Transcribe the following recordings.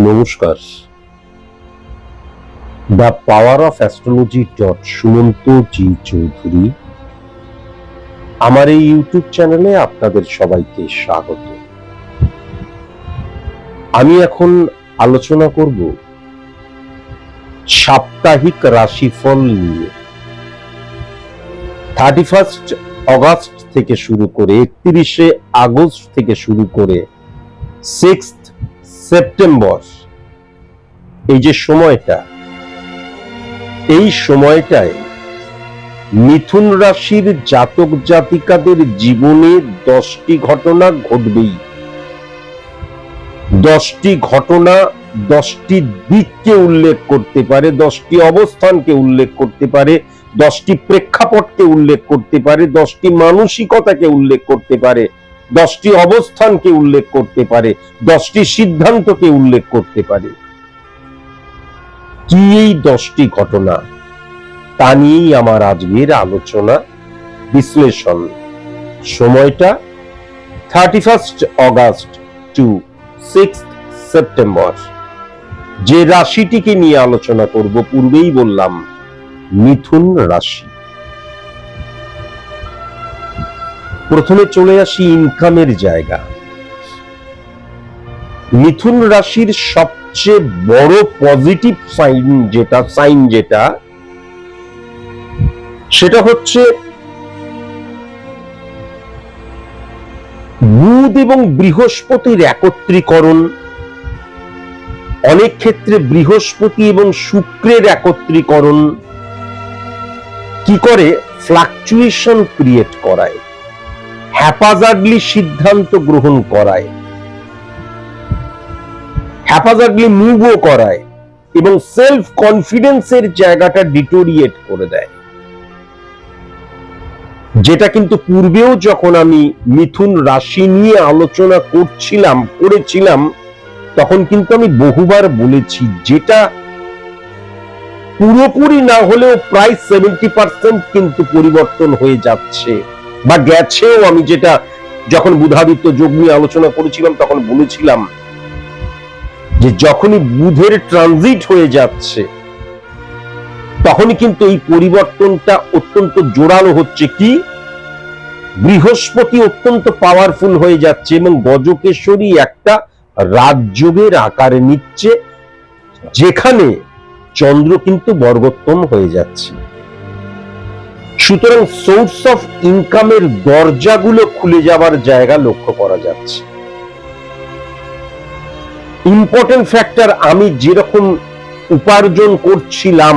নমস্কার। The power of astrology Sumanta ji Chowdhury আমার এই ইউটিউব চ্যানেলে আপনাদের সবাইকে স্বাগত। আমি এখন আলোচনা করব সাপ্তাহিক রাশিফল নিয়ে। 31 অগস্ট থেকে শুরু করে 31শে আগস্ট থেকে শুরু করে 6 সেপ্টেম্বর, এই যে সময়টা, এই সময়টায় মিথুন রাশির জাতক জাতিকাদের জীবনে 10টি ঘটনা ঘটবেই। 10টি ঘটনা 10টি দিককে উল্লেখ করতে পারে, 10টি অবস্থানকে উল্লেখ করতে পারে, 10টি প্রেক্ষাপটকে উল্লেখ করতে পারে, 10টি মানসিকতাকে উল্লেখ করতে পারে, 10টি অবস্থানকে উল্লেখ করতে পারে, 10টি সিদ্ধান্তকে উল্লেখ করতে পারে। কি এই 10টি ঘটনা, তা নিয়েই আমার আজকের আলোচনা বিশ্লেষণ। সময়টা 31 অগস্ট টু 6 সেপ্টেম্বর। যে রাশিটিকে নিয়ে আলোচনা করব পূর্বেই বললাম, মিথুন রাশি। প্রথমে চলে আসি ইনকামের জায়গা। মিথুন রাশির সবচেয়ে বড় পজিটিভ সাইন যেটা সেটা হচ্ছে বুধ এবং বৃহস্পতির একত্রীকরণ। অনেক ক্ষেত্রে বৃহস্পতি এবং শুক্রের একত্রীকরণ কি করে? ফ্লাকচুয়েশন ক্রিয়েট করায়, হ্যাপাজার্ডলি সিদ্ধান্ত গ্রহণ করায়, হ্যাপাজার্ডলি মুভও করায় এবং সেলফ কনফিডেন্সের জায়গাটা ডিটোরিয়েট করে দেয়। যেটা কিন্তু পূর্বেও যখন আমি মিথুন রাশি নিয়ে আলোচনা করেছিলাম তখন কিন্তু আমি বহুবার বলেছি, যেটা পুরোপুরি না হলেও প্রায় 70% কিন্তু পরিবর্তন হয়ে যাচ্ছে বা গেছেও। আমি যেটা যখন বুধাদিত্য যোগ নিয়ে আলোচনা করেছিলাম তখন বলেছিলাম যে যখনই বুধের ট্রানজিট হয়ে যাচ্ছে তখনই কিন্তু এই পরিবর্তনটা অত্যন্ত জোরালো হচ্ছে। কি? বৃহস্পতি অত্যন্ত পাওয়ারফুল হয়ে যাচ্ছে এবং গজকেশ্বরী একটা রাজযোগের আকারে নিচ্ছে, যেখানে চন্দ্র কিন্তু বর্গোত্তম হয়ে যাচ্ছে। সুতরাং সোর্স অফ ইনকামের দরজাগুলো খুলে যাবার জায়গা লক্ষ্য করা যাচ্ছে। ইম্পর্টেন্ট ফ্যাক্টর, আমি যেরকম উপার্জন করছিলাম,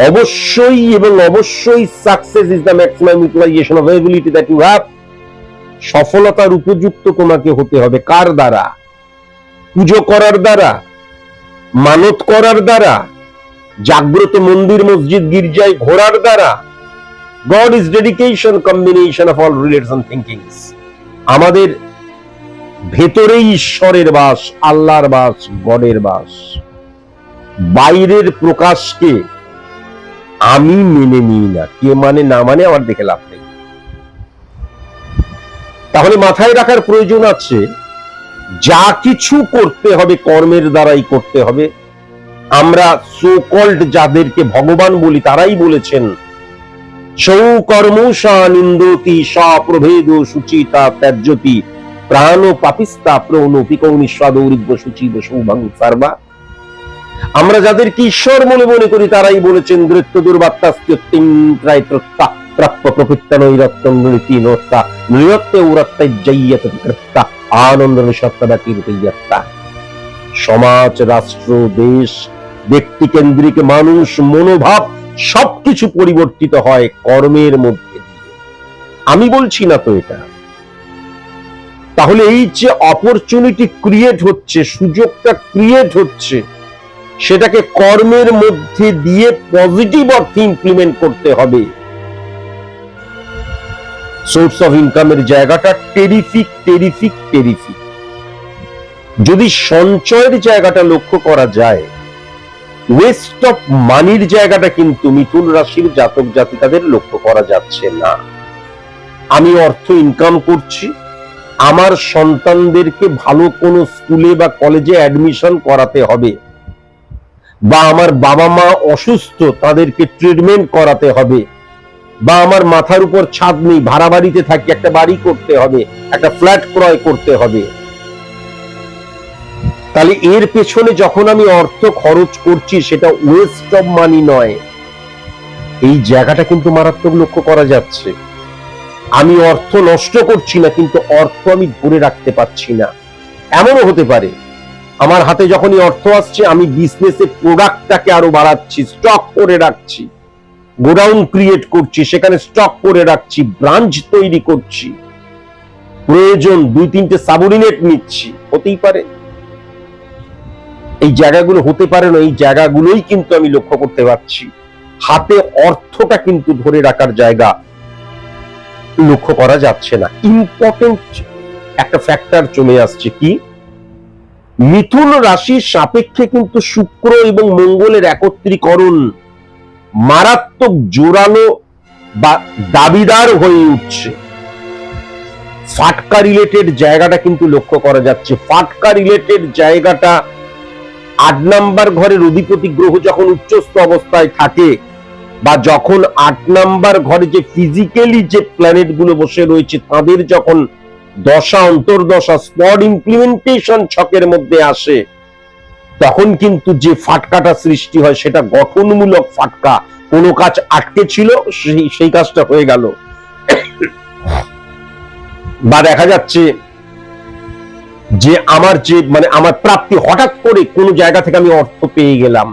অবশ্যই এবং অবশ্যই success is the maximum utilisation of ability that you have. সফলতার উপযুক্ত তোমাকে হতে হবে। কার দ্বারা? পুজো করার দ্বারা, মানত করার দ্বারা, জাগ্রত মন্দির মসজিদ গির্জায় ঘোরার দ্বারা। God is dedication, combination of all relation thinkings. আমাদের ভেতরেই ঈশ্বরের বাস, আল্লাহর বাস, গডের বাস। বাইরের প্রকাশকে আমি মেনে নিই না, কে মানে না মানে আমার দেখে লাভ নেই। তাহলে মাথায় রাখার প্রয়োজন আছে, যা কিছু করতে হবে কর্মের দ্বারাই করতে হবে। আমরা সো কল্ড যাদেরকে ভগবান বলি তারাই বলেছেন, সৌ কর্ম সা নিন্দতি সা প্রভেদ সুচিতা ত্যাজ্যতি প্রাণ পাপিস্তা প্রৌনিস্বাদৌরিব্য সুচিব সৌভাং সার্বা। আমরা যাদেরকে ঈশ্বর মনে করি তারাই বলেছেন, দৃত্য দুর্বাত্তাস্ত্যত্রা প্রাপ্য প্রকৃত্তানৈরত্তং নৃতিনোত্তা নৃত্যে উরত্তাজ্জাইয়তকৃত্তা আনন্দ নিঃসত্তাবাতিরতৈয়ত্তা। সমাজ, রাষ্ট্র, দেশ, ব্যক্তি কেন্দ্রিক মানুষ মনোভাব সবকিছু পরিবর্তিত হয় কর্মের মধ্যে দিয়ে। আমি বলছি না তো এটা। তাহলে এই যে অপরচুনিটি ক্রিয়েট হচ্ছে, সুযোগটা ক্রিয়েট হচ্ছে, সেটাকে কর্মের মধ্যে দিয়ে পজিটিভ অর্থে ইমপ্লিমেন্ট করতে হবে। সোর্স অফ ইনকামের জায়গাটা টেরিফিক টেরিফিক টেরিফিক। যদি সঞ্চয়ের জায়গাটা লক্ষ্য করা যায়, ওয়েস্ট অফ মানির জায়গাটা কিন্তু মিথুন রাশির জাতক জাতিকাদের লক্ষ্য করা যাচ্ছে না। আমি অর্থ ইনকাম করছি, আমার সন্তানদেরকে ভালো কোনো স্কুলে বা কলেজে অ্যাডমিশন করাতে হবে, বা আমার বাবা মা অসুস্থ, তাদেরকে ট্রিটমেন্ট করাতে হবে, বা আমার মাথার উপর ছাদ নেই, ভাড়া বাড়িতে থাকি, একটা বাড়ি করতে হবে, একটা ফ্ল্যাট ক্রয় করতে হবে। তাহলে এর পেছনে যখন আমি অর্থ খরচ করছি, সেটা ওয়েস্ট অফ মানি নয়। এই জায়গাটা কিন্তু মারাত্মক লক্ষ্য করা যাচ্ছে। আমি অর্থ নষ্ট করছি না, কিন্তু অর্থ আমি ধরে রাখতে পারছি না। এমনও হতে পারে আমার হাতে যখনই অর্থ আসছে, আমি বিজনেসের প্রোডাক্টটাকে আরো বাড়াচ্ছি, স্টক করে রাখছি, গোডাউন ক্রিয়েট করছি, সেখানে স্টক করে রাখছি, ব্রাঞ্চ তৈরি করছি, প্রয়োজন 2-3টে সাবঅর্ডিনেট নিচ্ছি। হতেই পারে এই জায়গাগুলো, হতে পারে না, এই জায়গাগুলোই কিন্তু আমি লক্ষ্য করতে পারছি। হাতে অর্থটা কিন্তু ধরে রাখার জায়গা লক্ষ্য করা যাচ্ছে না। ইম্পর্টেন্ট একটা ফ্যাক্টর চলে আসছে কি, মিথুন রাশির সাপেক্ষে কিন্তু শুক্র এবং মঙ্গলের একত্রীকরণ মারাত্মক জোরালো বা দাবিদার হয়ে উঠছে। ফাটকা রিলেটেড জায়গাটা কিন্তু লক্ষ্য করা যাচ্ছে। ফাটকা রিলেটেড জায়গাটা 8 নাম্বার ঘরের অধিপতি গ্রহ যখন উচ্চস্থ অবস্থায় থাকে, বা যখন 8 নাম্বার ঘরে যে ফিজিক্যালি যে প্ল্যানেট গুলো বসে রয়েছে, তাদের যখন দশা অন্তর্দশা স্পট ইমপ্লিমেন্টেশন ছকের মধ্যে আসে, তখন কিন্তু যে ফাটকাটা সৃষ্টি হয়, সেটা গঠনমূলক ফাটকা। কোনো কাজ আটকে ছিল, সেই কাজটা হয়ে গেল। বা দেখা যাচ্ছে যে আমার প্রাপ্তি, হঠাৎ করে কোনো জায়গা থেকে আমি অর্থ পেয়ে গেলাম।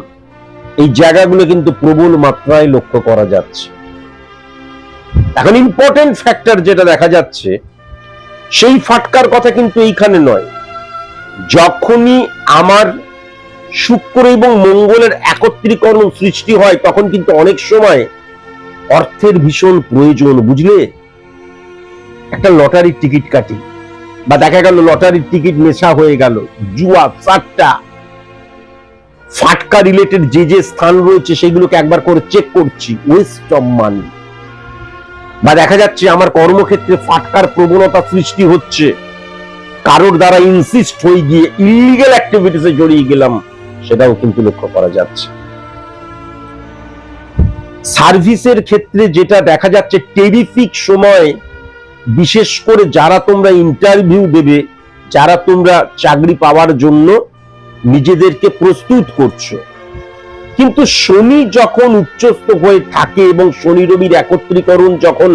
এই জায়গাগুলো কিন্তু প্রবল মাত্রায় লক্ষ্য করা যাচ্ছে। এখন ইম্পর্টেন্ট ফ্যাক্টর যেটা দেখা যাচ্ছে, সেই ফাটকার কথা কিন্তু এইখানে নয়। যখনই আমার শুক্র এবং মঙ্গলের একত্রীকরণ সৃষ্টি হয়, তখন কিন্তু অনেক সময় অর্থের ভীষণ প্রয়োজন। বুঝলে, একটা লটারির টিকিট কাটি, বা দেখা গেল লটারির টিকিট নেশা হয়ে গেল, জুয়া, সাট্টা, ফাটকা রিলেটেড যে যে স্থান রয়েছে সেগুলোকে একবার করে চেক করছি, ওয়েস্ট অফ মানি। বা দেখা যাচ্ছে আমার কর্মক্ষেত্রে ফাটকার প্রবণতা সৃষ্টি হচ্ছে, কারোর দ্বারা ইনসিস্ট হয়ে গিয়ে ইলিগাল অ্যাক্টিভিটিসে জড়িয়ে গেলাম, সেটাও কিন্তু লক্ষ্য করা যাচ্ছে। সার্ভিসের ক্ষেত্রে যেটা দেখা যাচ্ছে, টেরিফিক সময়, বিশেষ করে যারা তোমরা ইন্টারভিউ দেবে, যারা তোমরা চাকরি পাওয়ার জন্য নিজেদেরকে প্রস্তুত করছো, কিন্তু শনি যখন উচ্চস্থ হয়ে থাকে এবং শনি রবির একত্রীকরণ যখন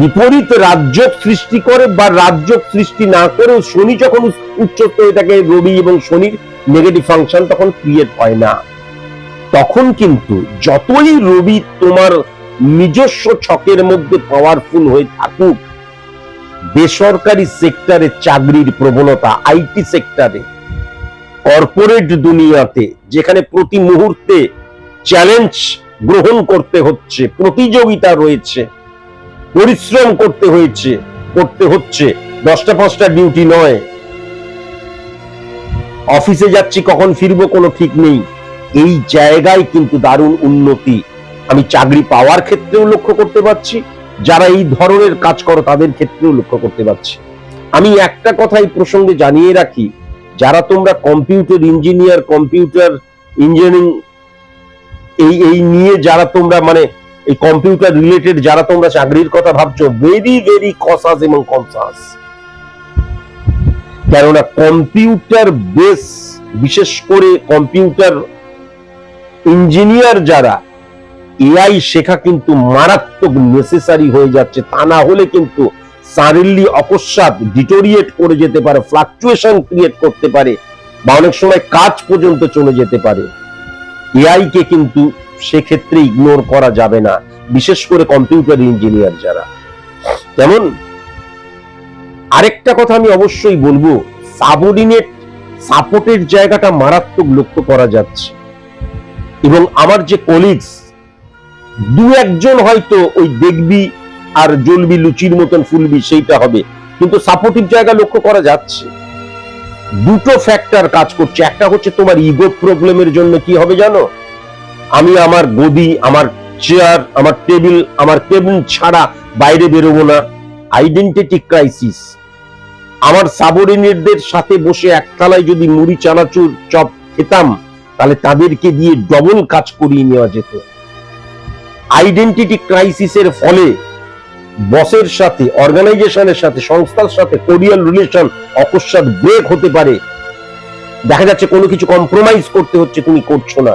বিপরীত রাজ্য সৃষ্টি করে, বা রাজ্য সৃষ্টি না করেও শনি যখন উচ্চস্থ হয়ে থাকে, রবি এবং শনির নেগেটিভ ফাংশন তখন ক্রিয়েট হয় না। তখন কিন্তু যতই রবি তোমার নিজস্ব ছকের মধ্যে পাওয়ারফুল হয়ে থাকুক, বেসরকারি সেক্টরে চাকরির প্রবণতা, আইটি সেক্টরে, কর্পোরেট দুনিয়াতে, যেখানে প্রতি মুহূর্তে চ্যালেঞ্জ গ্রহণ করতে হচ্ছে, প্রতিযোগিতা রয়েছে, পরিশ্রম করতে হচ্ছে, 10টা 5টা ডিউটি নয়, অফিসে যাচ্ছি কখন ফিরবো কোনো ঠিক নেই। এই জায়গায় কিন্তু দারুণ উন্নতি আমি চাকরি পাওয়ার ক্ষেত্রেও লক্ষ্য করতে পারছি, যারা এই ধরনের কাজ করো তাদের ক্ষেত্রেও লক্ষ্য করতে পারছি। আমি একটা কথা এই প্রসঙ্গে জানিয়ে রাখি, যারা তোমরা কম্পিউটার ইঞ্জিনিয়ার, কম্পিউটার ইঞ্জিনিয়ারিং এই নিয়ে যারা তোমরা এই কম্পিউটার রিলেটেড যারা তোমরা চাকরির কথা ভাবছো, ভেরি ভেরি কসাস এবং কনসাস। কেননা কম্পিউটার বেস, বিশেষ করে কম্পিউটার ইঞ্জিনিয়ার যারা, এআই শেখা কিন্তু মারাত্মক নেসেসারি হয়ে যাচ্ছে। তা না হলে কিন্তু সাডেনলি অকস্মাৎ ডিটোরিয়েট করে যেতে পারে, ফ্লাকচুয়েশন ক্রিয়েট করতে পারে, বা অনেক সময় কাজ পর্যন্ত চলে যেতে পারে। এআই কে কিন্তু সেক্ষেত্রে ইগনোর করা যাবে না, বিশেষ করে কম্পিউটার ইঞ্জিনিয়ার যারা। যেমন আরেকটা কথা আমি অবশ্যই বলবো, সাবঅর্ডিনেট সাপোর্টের জায়গাটা মারাত্মক লক্ষ্য করা যাচ্ছে, এবং আমার যে কলিগস দু একজন হয়তো ওই দেখবি আর জ্বলবি লুচির মতন ফুলবি সেইটা হবে, কিন্তু সাপোর্টিভ জায়গা লক্ষ্য করা যাচ্ছে। দুটো ফ্যাক্টর কাজ করছে। একটা হচ্ছে তোমার ইগো প্রবলেমের জন্য কি হবে জানো, আমি আমার গদি, আমার চেয়ার, আমার টেবিল, আমার কেবিন ছাড়া বাইরে বেরোবো না, আইডেন্টিটি ক্রাইসিস। আমার সাবঅর্ডিনেটদের সাথে বসে একতলায় যদি মুড়ি চানাচুর চপ খেতাম, তাহলে তাদেরকে দিয়ে ডবল কাজ করিয়ে নেওয়া যেত। আইডেন্টিটি ক্রাইসিসের ফলে বসের সাথে, অর্গানাইজেশনের সাথে, সংস্থার সাথে কোরিয়াল রিলেশন অকস্মাৎ ব্রেক হতে পারে। দেখা যাচ্ছে কোনো কিছু কম্প্রোমাইজ করতে হচ্ছে, তুমি করছো না,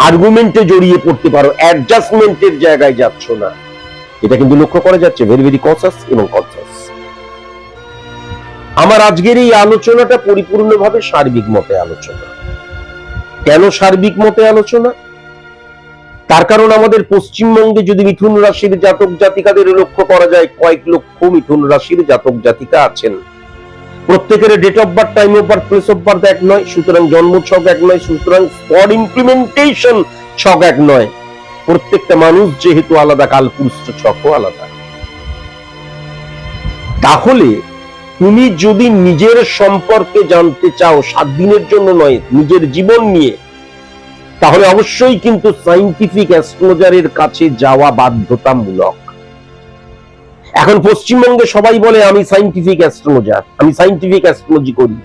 আর্গুমেন্টে জড়িয়ে পড়তে পারো, অ্যাডজাস্টমেন্টের জায়গায় যাচ্ছ না। এটা কিন্তু লক্ষ্য করা যাচ্ছে, ভেরি ভেরি কনসাস এবং কনসাস। আমার আজকের এই আলোচনাটা পরিপূর্ণভাবে সার্বিক মতে আলোচনা। কেন সার্বিক মতে আলোচনা? তার কারণ আমাদের পশ্চিমবঙ্গে যদি মিথুন রাশির জাতক জাতিকাদের লক্ষ্য করা যায়, কয়েক লক্ষ মিথুন রাশির জাতক জাতিকা আছেন। প্রত্যেকের date of birth, time of birth, place of birth এক নয়, সুতরাং জন্ম ছক এক নয়, সুতরাং ফর ইমপ্লিমেন্টেশন ছক এক নয়। প্রত্যেকটা মানুষ যেহেতু আলাদা, কালপুরুষ ছকও আলাদা। তাহলে তুমি যদি নিজের সম্পর্কে জানতে চাও, 7 দিনের জন্য নয়, নিজের জীবন নিয়ে, তাহলে অবশ্যই কিন্তু সায়েন্টিফিক অ্যাস্ট্রোলজারের কাছে যাওয়া বাধ্যতামূলক। এখন পশ্চিমবঙ্গে সবাই বলে আমি সায়েন্টিফিক অ্যাস্ট্রোলজার, আমি সায়েন্টিফিক অ্যাস্ট্রোলজি করি।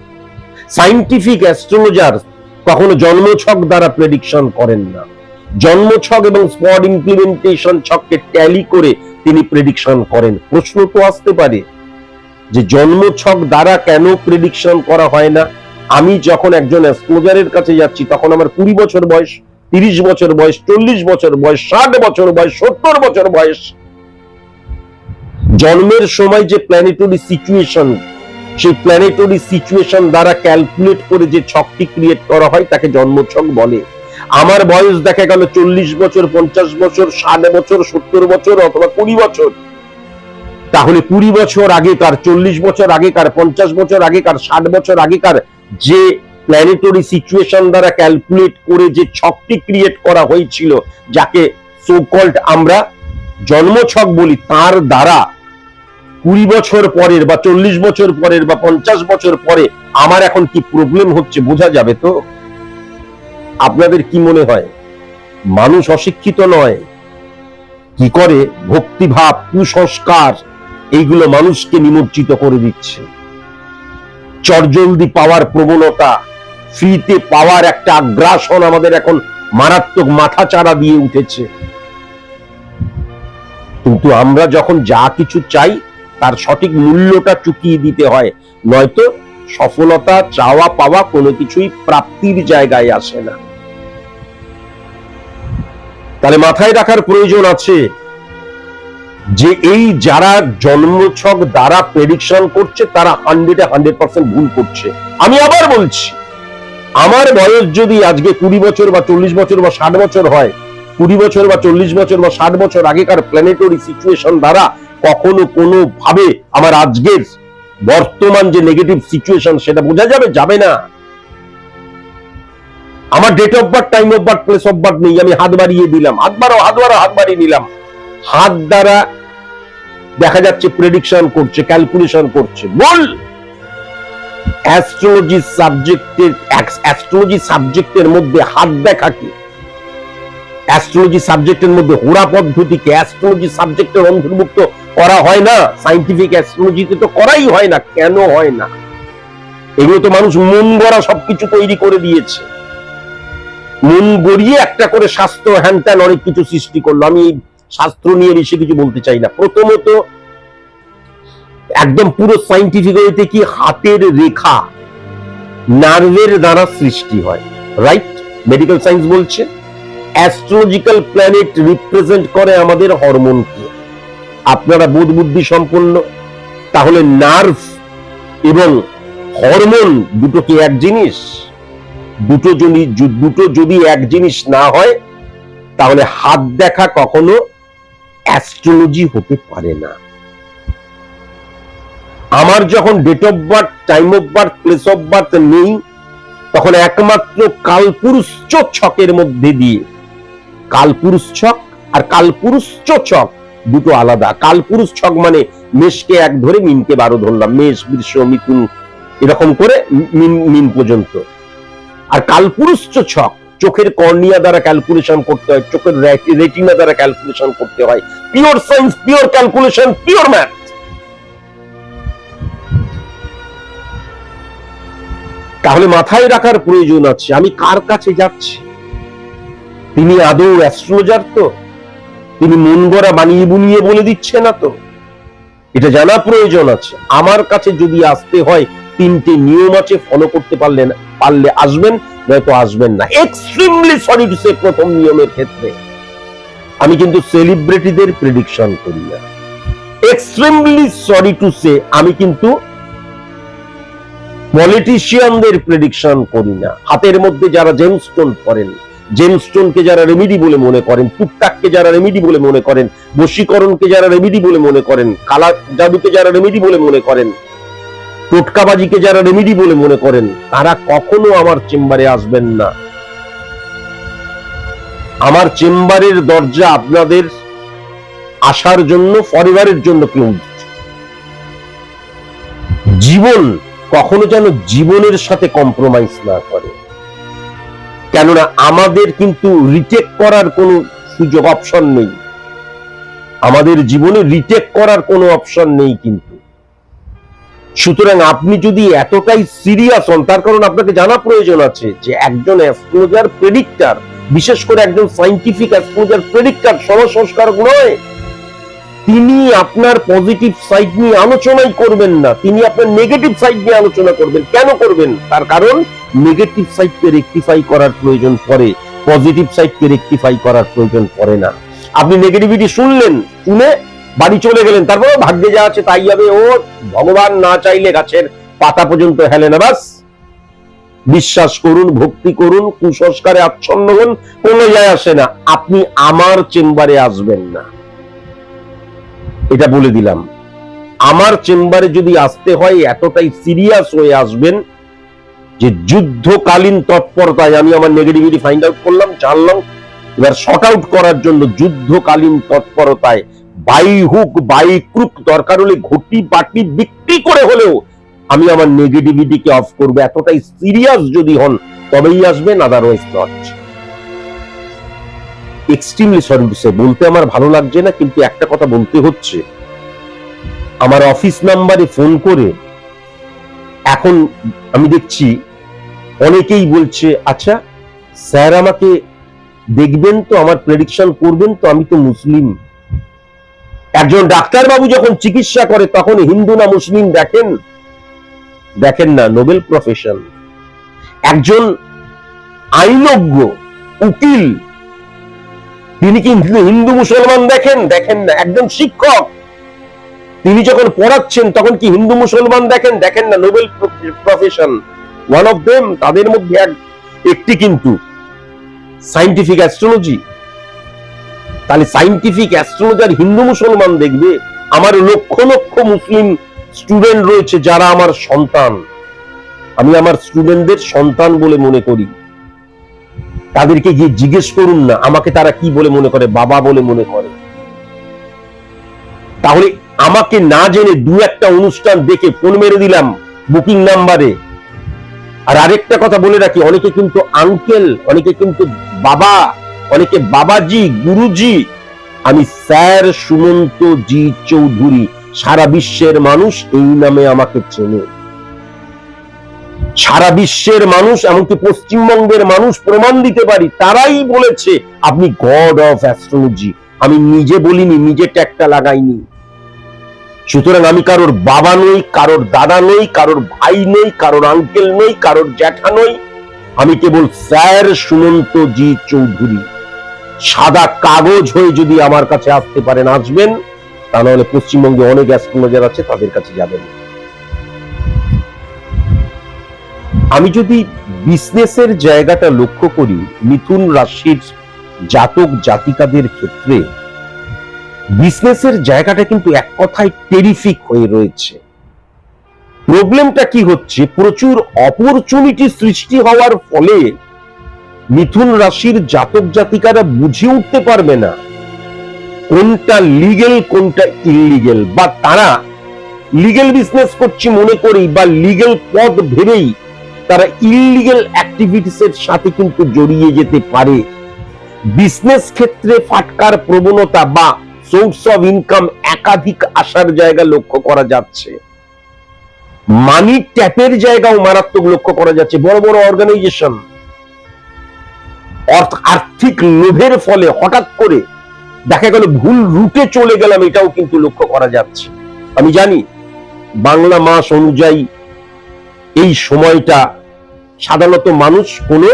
সায়েন্টিফিক অ্যাস্ট্রোলজার কখনো জন্মছক দ্বারা প্রেডিকশন করেন না। জন্মছক এবং স্পট ইমপ্লিমেন্টেশন ছককে ট্যালি করে তিনি প্রেডিকশন করেন। প্রশ্ন তো আসতে পারে যে জন্মছক দ্বারা কেন প্রেডিকশন করা হয় না? আমি যখন একজন অ্যাস্ট্রোলজারের কাছে যাচ্ছি, তখন আমার 20 বছর বয়স, 30 বছর বয়স, 40 বছর বয়স, 60 বছর বয়স, 70 বছর বয়স। জন্মের সময় যে প্ল্যানেটরি সিচুয়েশন, সেই প্ল্যানেটরি সিচুয়েশন দ্বারা ক্যালকুলেট করে যে ছকটি ক্রিয়েট করা হয় তাকে জন্মছক বলে। আমার বয়স দেখা গেল 40 বছর, 50 বছর, 60 বছর, 70 বছর অথবা 20 বছর। তাহলে 20 বছর আগেকার, 40 বছর আগেকার, 50 বছর আগেকার, 60 বছর আগেকার যে প্ল্যানেটরি সিচুয়েশন দ্বারা ক্যালকুলেট করে যে ছকটি ক্রিয়েট করা হয়েছিল, যাকে সো কল্ড আমরা জন্মছক বলি, তার দ্বারা 20 বছর পরের বা 40 বছর পরের বা 50 বছর পরে আমার এখন কি প্রবলেম হচ্ছে বোঝা যাবে তো? আপনাদের কি মনে হয় মানুষ অশিক্ষিত নয়? কি করে ভক্তিভাব, কুসংস্কার এইগুলো মানুষকে নিমজ্জিত করে দিচ্ছে। চটজলদি পাওয়ার প্রবণতা, ফ্রিতে পাওয়ার একটা আগ্রাসন আমাদের এখন মারাত্মক মাথাচাড়া দিয়ে উঠেছে। কিন্তু আমরা যখন যা কিছু চাই তার সঠিক মূল্যটা চুকিয়ে দিতে হয়, নয়তো সফলতা চাওয়া পাওয়া কোনো কিছুই প্রাপ্তির জায়গায় আসে না। তাহলে মাথায় রাখার প্রয়োজন আছে যে এই যারা জন্মছক দ্বারা প্রেডিকশন করছে তারা 100% ভুল করছে। আমি আবার বলছি, আমার বয়স যদি আজকে 20 বছর বা 40 বছর বা 60 বছর হয়, 20 বছর বা 40 বছর বা 60 বছর আগেকার প্ল্যানেটরি সিচুয়েশন দ্বারা কখনো কোনো ভাবে আমার আজকের বর্তমান যে নেগেটিভ সিচুয়েশন সেটা বোঝা যাবে? যাবে না। আমার date of birth, time of birth, place of birth নেই, আমি হাত বাড়িয়ে দিলাম, হাত বাড়িয়ে নিলাম, হাত দ্বারা দেখা যাচ্ছে প্রেডিকশন করছে, ক্যালকুলেশন করছে। বল অ্যাস্ট্রোলজি সাবজেক্টের মধ্যে হাত দেখা কি? অ্যাস্ট্রোলজি সাবজেক্টের মধ্যে হোরা পদ্ধতিকে অ্যাস্ট্রোলজি সাবজেক্টের অন্তর্ভুক্ত করা হয় না। সায়েন্টিফিক অ্যাস্ট্রোলজিতে তো করাই হয় না। কেন হয় না? এগুলো তো মানুষ মন গড়া সবকিছু তৈরি করে দিয়েছে। মন গড়িয়ে একটা করে শাস্ত্র, হ্যান ত্যান অনেক কিছু সৃষ্টি করলো। আমি শাস্ত্র নিয়ে বেশি কিছু বলতে চাই না। প্রথমত একদম পুরো সায়েন্টিফিক ওয়েতে কি হাতের রেখা নার্ভের দ্বারা সৃষ্টি হয়, রাইট? মেডিকেল সায়েন্স বলছে অ্যাস্ট্রোলজিক্যাল প্ল্যানেট রিপ্রেজেন্ট করে আমাদের হরমোনকে। আপনারা বোধ বুদ্ধি সম্পন্ন, তাহলে নার্ভ এবং হরমোন দুটো কি এক জিনিস? দুটো যদি এক জিনিস না হয় তাহলে হাত দেখা কখনো অ্যাস্ট্রোলজি হতে পারে না। আমার যখন date of birth, time of birth, place of birth নেই, তখন একমাত্র কালপুরুষ ছকের মধ্যে দিয়ে, কালপুরুষ ছক আর কালপুরুষ ছক দুটো আলাদা। কালপুরুষ ছক মানে মেষকে 1 ধরে মিনকে 12 ধরলাম, মেষ, বৃষ, মিথুন এরকম করে মিন পর্যন্ত। আর কালপুরুষ ছক চোখের কর্নিয়া দ্বারা ক্যালকুলেশন করতে হয়, চোখের রেটিনা দ্বারা ক্যালকুলেশন করতে হয়। Pure science, pure calculation, pure math. তাহলে মাথায় রাখার প্রয়োজন আছে আমি কার কাছে যাচ্ছি। তিনি আদৌ অ্যাস্ট্রোলজার তো? তিনি মন গড়া বানিয়ে বুনিয়ে বলে দিচ্ছে না তো? এটা জানা প্রয়োজন আছে। আমার কাছে যদি আসতে হয় 3টে নিয়ম আছে, ফলো করতে পারলে আসবেন, নয়তো আসবেন না। এক্সট্রিমলি সরি টু সে, প্রথম নিয়মের ক্ষেত্রে আমি কিন্তু সেলিব্রিটিদের প্রেডিকশন করি না। এক্সট্রিমলি সরি টু সে, আমি কিন্তু পলিটিশিয়ানদের প্রেডিকশন করি না। হাতের মধ্যে যারা জেমস্টোন পরেন, জেমস্টোনকে যারা রেমিডি বলে মনে করেন, টুকটাককে যারা রেমিডি বলে মনে করেন, বশীকরণকে যারা রেমিডি বলে মনে করেন, কালা জাদুকে যারা রেমিডি বলে মনে করেন, টোটকাবাজিকে যারা রেমিডি বলে মনে করেন, তারা কখনো আমার চেম্বারে আসবেন না। আমার চেম্বারের দরজা আপনাদের আসার জন্য, ফরএভারের জন্য ক্লোজ। জীবন কখনো যেন জীবনের সাথে কম্প্রোমাইজ না করে, কেননা আমাদের কিন্তু রিটেক করার কোনো সুযোগ, অপশন নেই। আমাদের জীবনে রিটেক করার কোনো অপশন নেই কিন্তু। সুতরাং আপনি যদি এতটাই সিরিয়াস হন, তার কারণ আপনাকে জানা প্রয়োজন আছে যে একজন অ্যাস্ট্রোলজার প্রেডিক্টর, বিশেষ করে একজন সায়েন্টিফিক অ্যাস্ট্রোলজার প্রেডিক্টর, সমাজসংস্কারক নয়। তিনি আপনার পজিটিভ সাইড নিয়ে আলোচনাই করবেন না, তিনি আপনার নেগেটিভ সাইড নিয়ে আলোচনা করবেন। কেন করবেন? তার কারণ নেগেটিভ সাইডকে রেকটিফাই করার প্রয়োজন পড়ে, পজিটিভ সাইডকে রেকটিফাই করার প্রয়োজন পড়ে না। আপনি নেগেটিভিটি শুনলেন, শুনে বাড়ি চলে গেলেন, তারপর ভাগ্যে যা আছে তাই হবে, ও ভগবান না চাইলে গাছের পাতা পর্যন্ত হেলে না। বাস বিশ্বাস করুন, ভক্তি করুন, কুসংস্কারে আচ্ছন্ন হন, কোনো যায় আসে না। আপনি আমার চেম্বারে আসবেন না, এটা বলে দিলাম। আমার চেম্বারে যদি আসতে হয় এতটাই সিরিয়াস হয়ে আসবেন যে যুদ্ধকালীন তৎপরতায়, আমি আমার নেগেটিভিটি ফাইন্ড আউট করলাম, জানলাম, এবার শর্ট আউট করার জন্য যুদ্ধকালীন তৎপরতায় বাই হুক বাই ক্রুক, দরকার হলে ঘটি বাটি বিক্রি করে হলেও আমি আমার নেগেটিভিটিকে অফ করবো। এতটাই সিরিয়াস যদি হন তবেই আসবেন, otherwise not. Extremely sorry to say, বলতে আমার ভালো লাগছে না, কিন্তু একটা কথা বলতে হচ্ছে। আমার অফিস নাম্বারে ফোন করে এখন আমি দেখছি অনেকেই বলছে, আচ্ছা স্যার আমাকে দেখবেন তো, আমার প্রেডিকশন করবেন তো, আমি তো মুসলিম। একজন ডাক্তার বাবু যখন চিকিৎসা করে তখন হিন্দু না মুসলিম দেখেন? দেখেন না, নোবেল প্রফেশন। একজন আইনজ্ঞ, উকিল, তিনি কি হিন্দু মুসলমান দেখেন? দেখেন না। একজন শিক্ষক, তিনি যখন পড়াচ্ছেন তখন কি হিন্দু মুসলমান দেখেন? দেখেন না। Noble profession, one of them, তাদের মধ্যে একটি কিন্তু সায়েন্টিফিক অ্যাস্ট্রোলজি। তাহলে সায়েন্টিফিক অ্যাস্ট্রোলজার হিন্দু মুসলমান দেখবে? আমার লক্ষ লক্ষ মুসলিম স্টুডেন্ট রয়েছে যারা আমার সন্তান, আমি আমার স্টুডেন্টদের সন্তান বলে মনে করি। তাদেরকে গিয়ে জিজ্ঞেস করুন না আমাকে তারা কি বলে মনে করে, বাবা বলে মনে করে। তাহলে আমাকে না জেনে দু একটা অনুষ্ঠান দেখে ফোন মেরে দিলাম বুকিং নাম্বারে। আর আরেকটা কথা বলে রাখি, অনেকে কিন্তু আঙ্কেল, অনেকে কিন্তু বাবা, অনেকে বাবাজি, গুরুজি। আমি স্যার সুমন্ত জি চৌধুরী, সারা বিশ্বের মানুষ এই নামে আমাকে চেনে। সারা বিশ্বের মানুষ, এমনকি পশ্চিমবঙ্গের মানুষ প্রমাণ দিতে পারি, তারাই বলেছে আপনি গড অফ অ্যাস্ট্রোলজি। আমি নিজে বলিনি, নিজে ট্যাগটা লাগাইনি। সুতরাং আমি কারোর বাবা নই, কারোর দাদা নই, কারোর ভাই নই, কারোর আঙ্কেল নই, কারোর জ্যাঠা নই। আমি কেবল স্যার সুমন্ত জি চৌধুরী। সাদা কাগজ হয়ে যদি আমার কাছে আসতে পারেন আসবেন, তা নাহলে পশ্চিমবঙ্গে অনেক অ্যাস্ট্রোলজার আছে, তাদের কাছে যাবেন। আমি যদি বিজনেসের জায়গাটা লক্ষ্য করি, মিথুন রাশির জাতক জাতিকাদের ক্ষেত্রে বিজনেসের জায়গাটা কিন্তু এক কথায় টেরিফিক হয়ে রয়েছে। প্রবলেমটা কি হচ্ছে, প্রচুর অপরচুনিটি সৃষ্টি হওয়ার ফলে মিথুন রাশির জাতক জাতিকারা বুঝে উঠতে পারবে না কোনটা লিগেল কোনটা ইললিগেল, বা তারা লিগেল বিজনেস করছি মনে করেই বা লিগেল পথ ভেবেই তারা ইললিগেল অ্যাক্টিভিটিস এর সাথে কিন্তু জড়িয়ে যেতে পারে। বিজনেস ক্ষেত্রে ফাটকার প্রবণতা বা সোর্স অফ ইনকাম একাধিক আসার জায়গা লক্ষ্য করা যাচ্ছে। মানি ট্যাপের জায়গাও মারাত্মক লক্ষ্য করা যাচ্ছে। বড় বড় অর্গানাইজেশন আর্থিক লোভের ফলে হঠাৎ করে দেখা গেল ভুল রুটে চলে গেলাম, এটাও কিন্তু লক্ষ্য করা যাচ্ছে। আমি জানি বাংলা মাস অনুযায়ী এই সময়টা সাধারণত মানুষ কোনো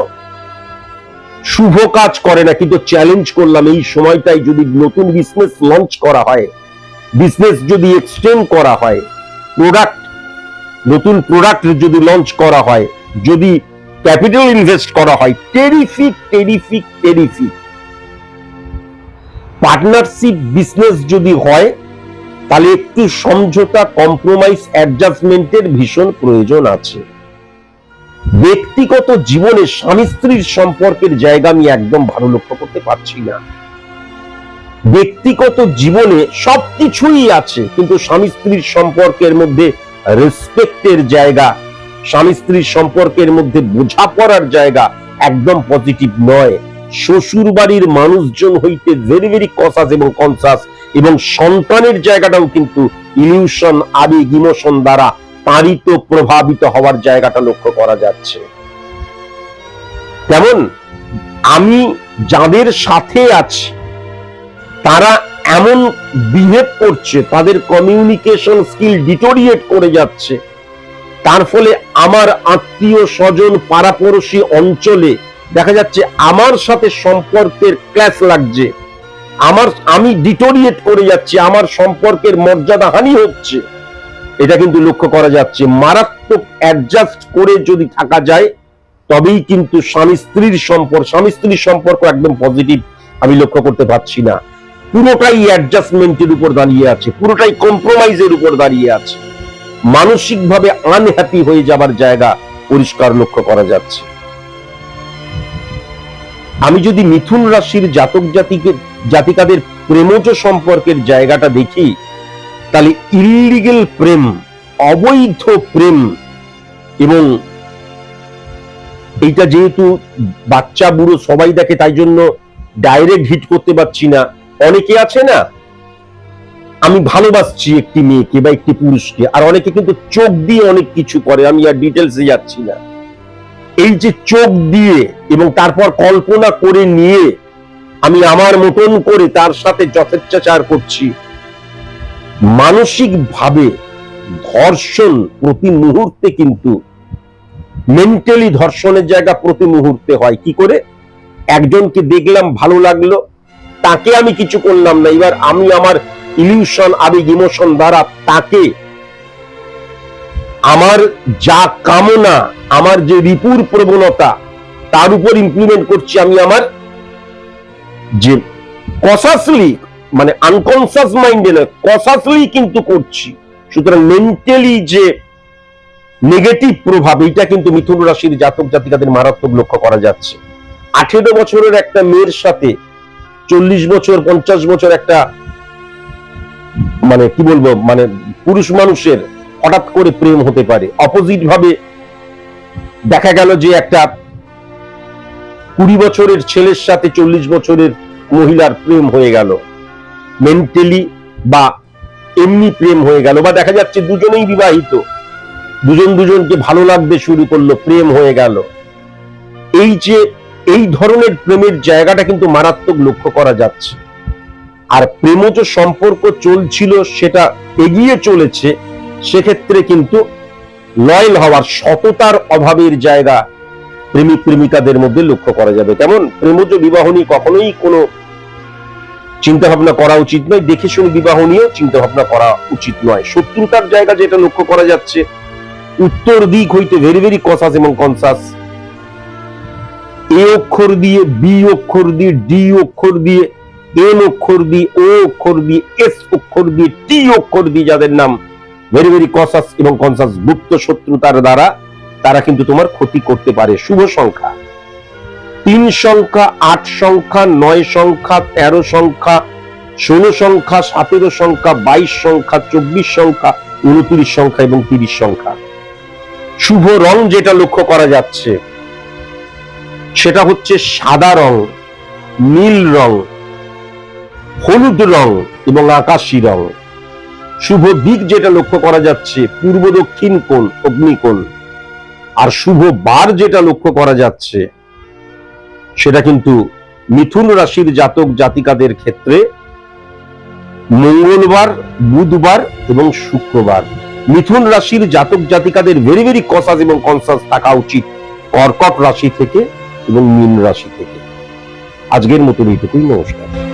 শুভ কাজ করে না, কিন্তু চ্যালেঞ্জ করলাম এই সময়টাই যদি নতুন বিজনেস লঞ্চ করা হয়, বিজনেস যদি এক্সটেন্ড করা হয়, নতুন প্রোডাক্ট যদি লঞ্চ করা হয়, যদি ক্যাপিটাল ইনভেস্ট করা হয়, terrific terrific terrific. Partnership business যদি হয় তাহলে একটু সমঝোতা, কম্প্রোমাইজ, অ্যাডজাস্টমেন্টের ভীষণ প্রয়োজন আছে। ব্যক্তিগত জীবনে স্বামী স্ত্রীর সম্পর্কের জায়গা আমি একদম ভালো লক্ষ্য করতে পারছি না। ব্যক্তিগত জীবনে সবকিছুই আছে, কিন্তু স্বামী স্ত্রীর সম্পর্কের মধ্যে রেসপেক্টের জায়গা, স্বামী স্ত্রীর সম্পর্কের মধ্যে বোঝাপড়ার জায়গা একদম পজিটিভ নয়। শ্বশুর বাড়ির মানুষজন হইতে ভেরি ভেরি কসাস এবং কনসাস, এবং সন্তানের জায়গাটাও কিন্তু ইলিউশন, আবেগ, ইমোশন দ্বারা তাড়িত, প্রভাবিত হওয়ার জায়গাটা লক্ষ্য করা যাচ্ছে। তেমন আমি যাদের সাথে আছি তারা এমন বিহেভ করছে, তাদের কমিউনিকেশন স্কিল ডিটোরিয়েট করে যাচ্ছে, তার ফলে আমার আত্মীয় স্বজন, পাড়াপড়শি অঞ্চলে দেখা যাচ্ছে আমার সাথে সম্পর্কের ক্ল্যাশ লাগছে, আমি ডিটোরিয়েট করে যাচ্ছি, আমার সম্পর্কের মর্যাদা হানি হচ্ছে, এটা কিন্তু লক্ষ্য করা যাচ্ছে। মারাত্মক অ্যাডজাস্ট করে যদি থাকা যায় তবেই কিন্তু স্বামী স্ত্রীর সম্পর্ক একদম পজিটিভ আমি লক্ষ্য করতে পারছি না। পুরোটাই অ্যাডজাস্টমেন্টের উপর দাঁড়িয়ে আছে, পুরোটাই কম্প্রোমাইজের উপর দাঁড়িয়ে আছে। মানসিকভাবে আনহ্যাপি হয়ে যাবার জায়গা পরিষ্কার লক্ষ্য করা যাচ্ছে। আমি যদি মিথুন রাশির জাতক জাতিকাদের প্রেমজ সম্পর্কের জায়গাটা দেখি, তাহলে ইললিগেল প্রেম, অবৈধ প্রেম, এবং এইটা যেহেতু বাচ্চা বুড়ো সবাই দেখে তাই জন্য ডাইরেক্ট হিট করতে পারছি না। অনেকে আছে না, আমি ভালোবাসছি একটি মেয়েকে বা একটি পুরুষকে, আর অনেকে কিন্তু চোখ দিয়ে অনেক কিছু করে, আমি আর ডিটেলসে যাচ্ছি না। এই যে চোখ দিয়ে এবং তারপর কল্পনা করে নিয়ে আমি আমার মতন করে তার সাথে যথেচ্ছাচার করছি, মানসিক ভাবে ধর্ষণ প্রতি মুহূর্তে, কিন্তু মেন্টালি ধর্ষণের জায়গা প্রতি মুহূর্তে হয়। কি করে? একজনকে দেখলাম, ভালো লাগলো, তাকে আমি কিছু করলাম না, এবার আমি আমার ইলিউশন, আবেগ, ইমোশন দ্বারা তাকে আমার যা কামনা, আমার যে রিপুর প্রবণতা তার উপর ইমপ্লিমেন্ট করছি। আমি আমার যে কনসাসলি, মানে আনকনসাস মাইন্ডে নয়, কনসাসলি কিন্তু করছি। সুতরাং মেন্টালি যে নেগেটিভ প্রভাব, এটা কিন্তু মিথুন রাশির জাতক জাতিকাদের মারাত্মক লক্ষ্য করা যাচ্ছে। 18 বছরের একটা মেয়ের সাথে 40 বছর 50 বছর একটা, মানে কি বলবো, মানে পুরুষ মানুষের হঠাৎ করে প্রেম হতে পারে। অপোজিট ভাবে দেখা গেল যে একটা 20 বছরের ছেলের সাথে 40 বছরের মহিলার প্রেম হয়ে গেল, মেন্টালি বা এমনি প্রেম হয়ে গেল, বা দেখা যাচ্ছে দুজনেই বিবাহিত, দুজনকে ভালো লাগতে শুরু করলো, প্রেম হয়ে গেল। এই ধরনের প্রেমের জায়গাটা কিন্তু মারাত্মক লক্ষ্য করা যাচ্ছে। আর প্রেমজ সম্পর্ক চলছিল, সেটা এগিয়ে চলেছে, সেক্ষেত্রে কিন্তু লয়াল হওয়ার, সততার অভাবের জায়গা প্রেমিক প্রেমিকাদের মধ্যে লক্ষ্য করা যাবে। তেমন প্রেমজ বিবাহ নিয়ে কখনোই কোনো চিন্তা ভাবনা করা উচিত নয়, দেখে শুনে বিবাহ নিয়েও চিন্তা ভাবনা করা উচিত নয়। শত্রুতার জায়গা যেটা লক্ষ্য করা যাচ্ছে, উত্তর দিক হইতে ভেরি ভেরি কসাস এবং কনসাস, এ অক্ষর দিয়ে, বি অক্ষর দিয়ে, ডি অক্ষর দিয়ে, এন অক্ষর দিয়ে, ও অক্ষর দিয়ে, এস অক্ষর দিয়ে, টি অক্ষর দিয়ে যাদের নাম ভেরি ভেরি কসাস এবং কনসাস, গুপ্ত শত্রুতার দ্বারা তারা কিন্তু তোমার ক্ষতি করতে পারে। শুভ সংখ্যা 3 সংখ্যা, 8 সংখ্যা, 9 সংখ্যা, 13 সংখ্যা, 16 সংখ্যা, 17 সংখ্যা, 22 সংখ্যা, 24 সংখ্যা, 29 সংখ্যা এবং 30 সংখ্যা। শুভ রং যেটা লক্ষ্য করা যাচ্ছে সেটা হচ্ছে সাদা রং, নীল রং, হলুদ রং এবং আকাশী রং। শুভ দিক যেটা লক্ষ্য করা যাচ্ছে পূর্ব দক্ষিণ কোণ, অগ্নিকোণ। আর শুভ বার যেটা লক্ষ্য করা যাচ্ছে সেটা কিন্তু মিথুন রাশির জাতক জাতিকাদের ক্ষেত্রে মঙ্গলবার, বুধবার এবং শুক্রবার। মিথুন রাশির জাতক জাতিকাদের ভেরি ভেরি কসাস এবং কনসাস থাকা উচিত কর্কট রাশি থেকে এবং মীন রাশি থেকে। আজকের মতো এইটুকুই, নমস্কার।